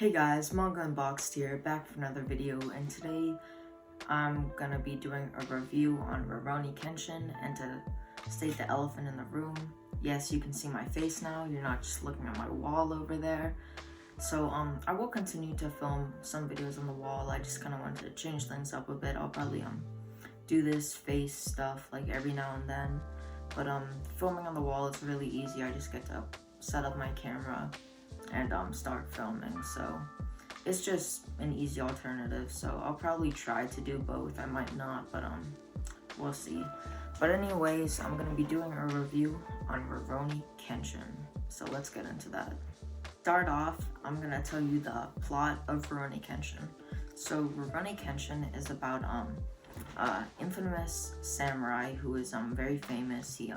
Hey guys, Manga Unboxed here, back for another video, and today I'm gonna be doing a review on Rurouni Kenshin. And to state the elephant in the room, yes, you can see my face now, you're not just looking at my wall over there. So I will continue to film some videos on the wall. I just kind of wanted to change things up a bit. I'll probably do this face stuff like every now and then, but filming on the wall is really easy. I just get to set up my camera and start filming, so it's just an easy alternative. So I'll probably try to do both. I might not, but we'll see. But anyways, I'm gonna be doing a review on Rurouni Kenshin, so let's get into that. Start off, I'm gonna tell you the plot of Rurouni Kenshin. So Rurouni Kenshin is about infamous samurai who is very famous. He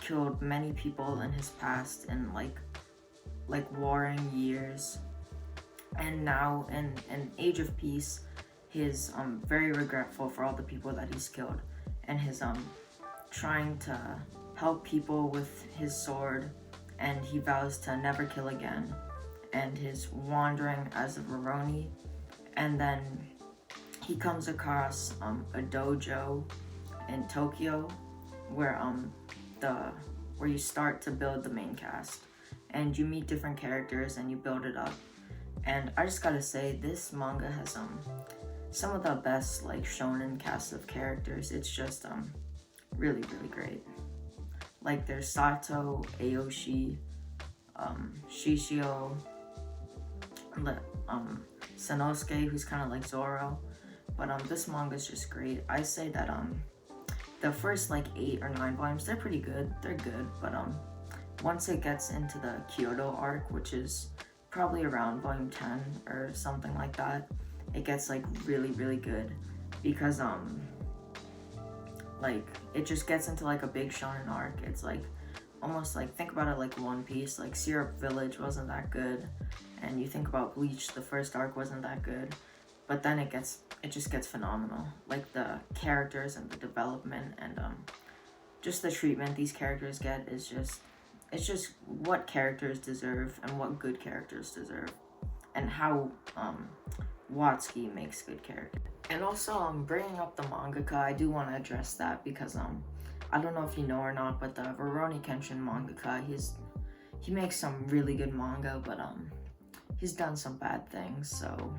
killed many people in his past in like warring years, and now in an age of peace he's very regretful for all the people that he's killed, and he's trying to help people with his sword, and he vows to never kill again. And he's wandering as a Rurouni, and then he comes across a dojo in Tokyo where where you start to build the main cast, and you meet different characters and you build it up. And I just gotta say, this manga has some of the best like shonen cast of characters. It's just really great. Like there's Sato, Aoshi, Shishio, Sanosuke, who's kind of like Zoro. But this manga is just great. I say that the first like 8 or 9 volumes, they're pretty good. They're good, but once it gets into the Kyoto arc, which is probably around volume 10 or something like that, it gets like really good, because like it just gets into like a big shonen arc. It's like almost like, think about it like One Piece. Like Syrup Village wasn't that good, and you think about Bleach, the first arc wasn't that good, but then it just gets phenomenal. Like the characters and the development and just the treatment these characters get is just, it's just what characters deserve and what good characters deserve, and how Watsuki makes good characters. And also bringing up the mangaka, I do want to address that, because I don't know if you know or not, but the Rurouni Kenshin mangaka, he makes some really good manga, but he's done some bad things. So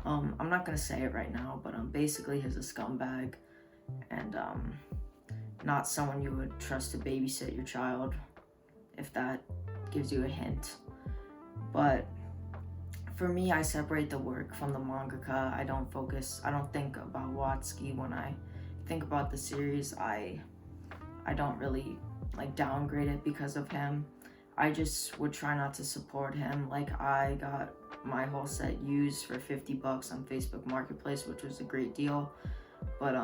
I'm not gonna say it right now, but basically he's a scumbag, and not someone you would trust to babysit your child, if that gives you a hint. But for me, I separate the work from the mangaka. I don't think about Watsuki when I think about the series. I don't really like downgrade it because of him. I just would try not to support him. Like I got my whole set used for $50 on Facebook Marketplace, which was a great deal. But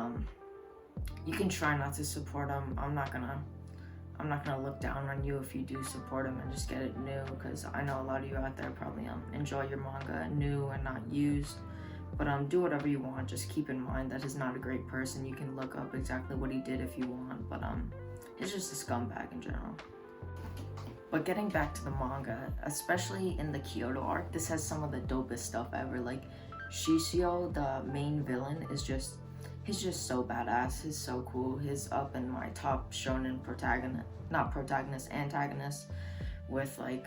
you can try not to support him. I'm not gonna look down on you if you do support him and just get it new, because I know a lot of you out there probably enjoy your manga new and not used. But do whatever you want. Just keep in mind that he's not a great person. You can look up exactly what he did if you want, but he's just a scumbag in general. But getting back to the manga, especially in the Kyoto arc, this has some of the dopest stuff ever. Like Shishio, the main villain, he's just so badass. He's so cool. He's up in my top shonen antagonist, with like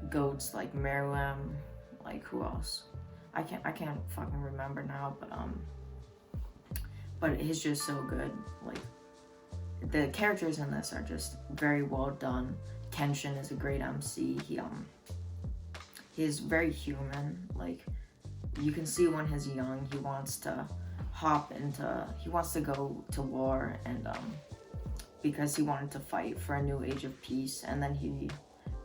goats like Meruem, like who else? I can't fucking remember now, but he's just so good. Like the characters in this are just very well done. Kenshin is a great MC. He's very human. Like you can see when he's young, he wants to go to war, and because he wanted to fight for a new age of peace. And then he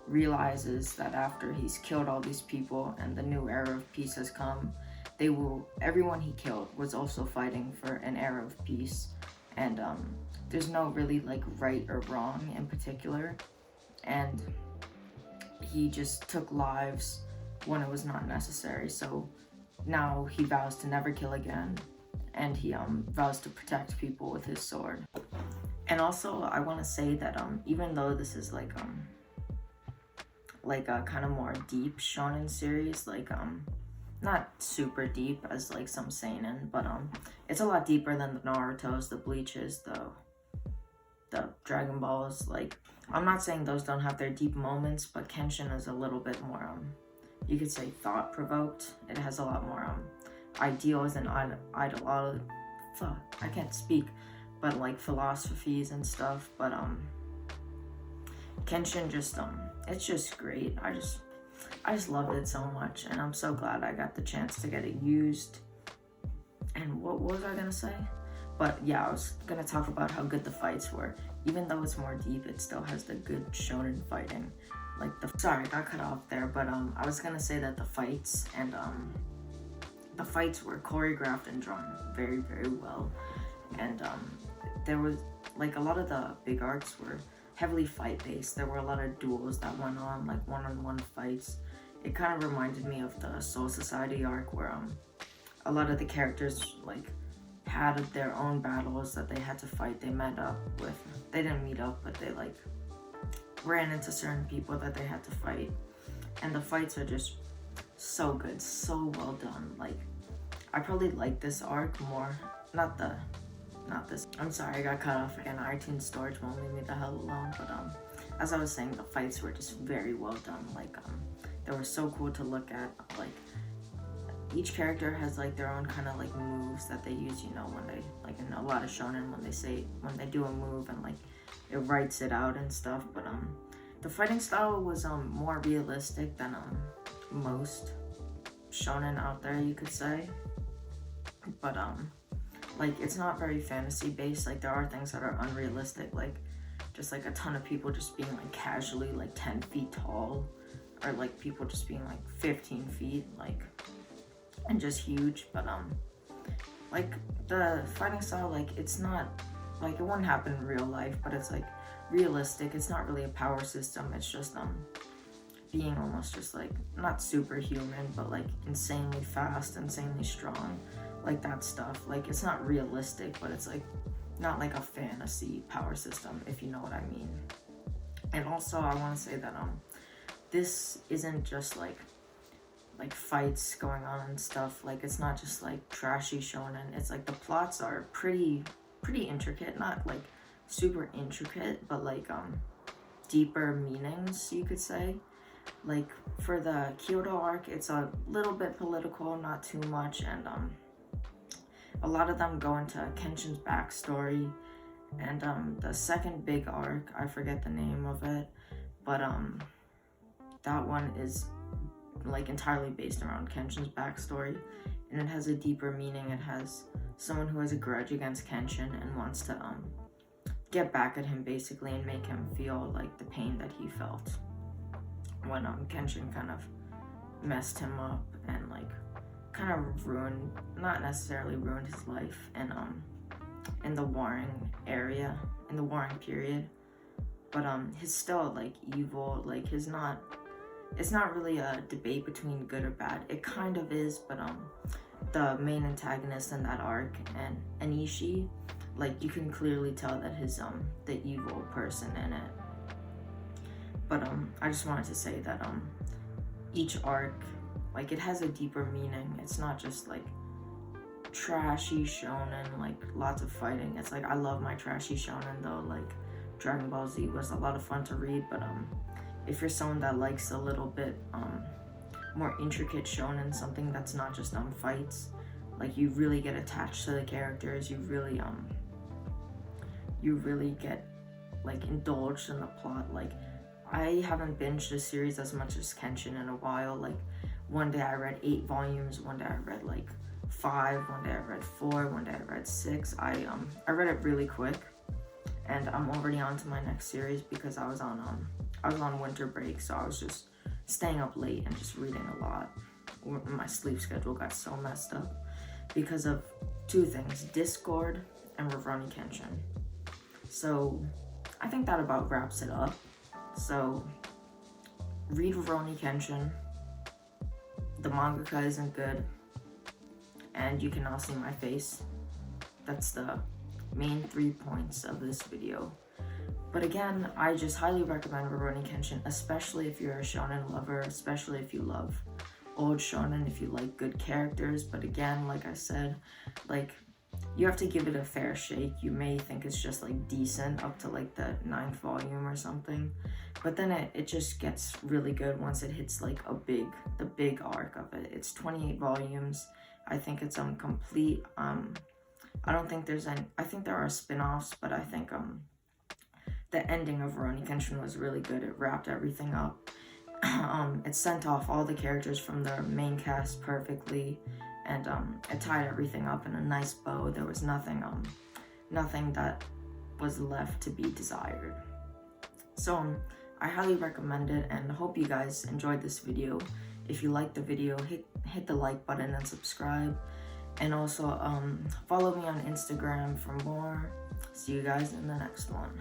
realizes that after he's killed all these people and the new era of peace has come, everyone he killed was also fighting for an era of peace. And there's no really like right or wrong in particular, and he just took lives when it was not necessary. So now he vows to never kill again, and he vows to protect people with his sword. And also I want to say that even though this is like like a kind of more deep shonen series, like not super deep as like some seinen, but it's a lot deeper than the Naruto's, the Bleaches, the Dragon Balls. Like, I'm not saying those don't have their deep moments, but Kenshin is a little bit more you could say thought-provoked. It has a lot more ideals and I can't speak, but like philosophies and stuff. But Kenshin just it's just great. I just loved it so much, and I'm so glad I got the chance to get it used. And what was I gonna say? But yeah, I was gonna talk about how good the fights were. Even though it's more deep, it still has the good shonen fighting. Like sorry, I got cut off there, but I was gonna say that the fights were choreographed and drawn very, very well. And there was like a lot of the big arcs were heavily fight based. There were a lot of duels that went on, like one-on-one fights. It kind of reminded me of the Soul Society arc, where a lot of the characters like had their own battles that they had to fight. They didn't meet up, but they like ran into certain people that they had to fight. And the fights are just so good, so well done. Like, I probably like this arc more, not this. I'm sorry, I got cut off again. iTunes storage won't leave me the hell alone. But as I was saying, the fights were just very well done. Like, they were so cool to look at. Like, each character has like their own kind of like moves that they use, you know, when they, like in a lot of shonen, when they do a move and like it writes it out and stuff. But the fighting style was more realistic than most shonen out there, you could say. But like, it's not very fantasy based. Like, there are things that are unrealistic, like just like a ton of people just being like casually like 10 feet tall, or like people just being like 15 feet, like, and just huge. But like the fighting style, like, it's not like, it wouldn't happen in real life, but it's like realistic. It's not really a power system. It's just being almost just like not superhuman, but like insanely fast, insanely strong, like that stuff. Like, it's not realistic, but it's like not like a fantasy power system, if you know what I mean. And also, I want to say that this isn't just like fights going on and stuff. Like, it's not just like trashy shonen. It's like the plots are pretty intricate, not like super intricate, but like deeper meanings, you could say. Like, for the Kyoto arc, it's a little bit political, not too much, and a lot of them go into Kenshin's backstory. And the second big arc, I forget the name of it, but that one is like entirely based around Kenshin's backstory, and it has a deeper meaning. It has someone who has a grudge against Kenshin and wants to get back at him, basically, and make him feel like the pain that he felt when Kenshin kind of messed him up and like kind of ruined, not necessarily ruined his life, and in the warring area, in the warring period. But he's still like evil. Like, it's not really a debate between good or bad. It kind of is, but the main antagonist in that arc, and Anishi, like, you can clearly tell that he's the evil person in it. But I just wanted to say that each arc, like, it has a deeper meaning. It's not just like trashy shonen, like lots of fighting. It's like, I love my trashy shonen though. Like, Dragon Ball Z was a lot of fun to read, but if you're someone that likes a little bit more intricate shonen, something that's not just fights, like, you really get attached to the characters, you really get like indulged in the plot. Like, I haven't binged a series as much as Kenshin in a while. Like, one day I read 8 volumes, one day I read like 5, one day I read 4, one day I read 6. I read it really quick, and I'm already on to my next series because I was on winter break, so I was just staying up late and just reading a lot. My sleep schedule got so messed up because of 2 things: Discord and Rurouni Kenshin. So I think that about wraps it up. So read Rurouni Kenshin. The mangaka isn't good, and you can now see my face. That's the main 3 points of this video. But again, I just highly recommend Rurouni Kenshin, especially if you're a shonen lover, especially if you love old shonen, if you like good characters. But again, like I said, like, you have to give it a fair shake. You may think it's just like decent up to like the 9th volume or something, but then it just gets really good once it hits like the big arc of it. It's 28 volumes. I think it's complete. I don't think there's any, I think there are spin-offs, but I think the ending of Rurouni Kenshin was really good. It wrapped everything up. It sent off all the characters from the main cast perfectly, and it tied everything up in a nice bow. There was nothing that was left to be desired. So I highly recommend it, and hope you guys enjoyed this video. If you liked the video, hit the like button and subscribe, and also follow me on Instagram for more. See you guys in the next one.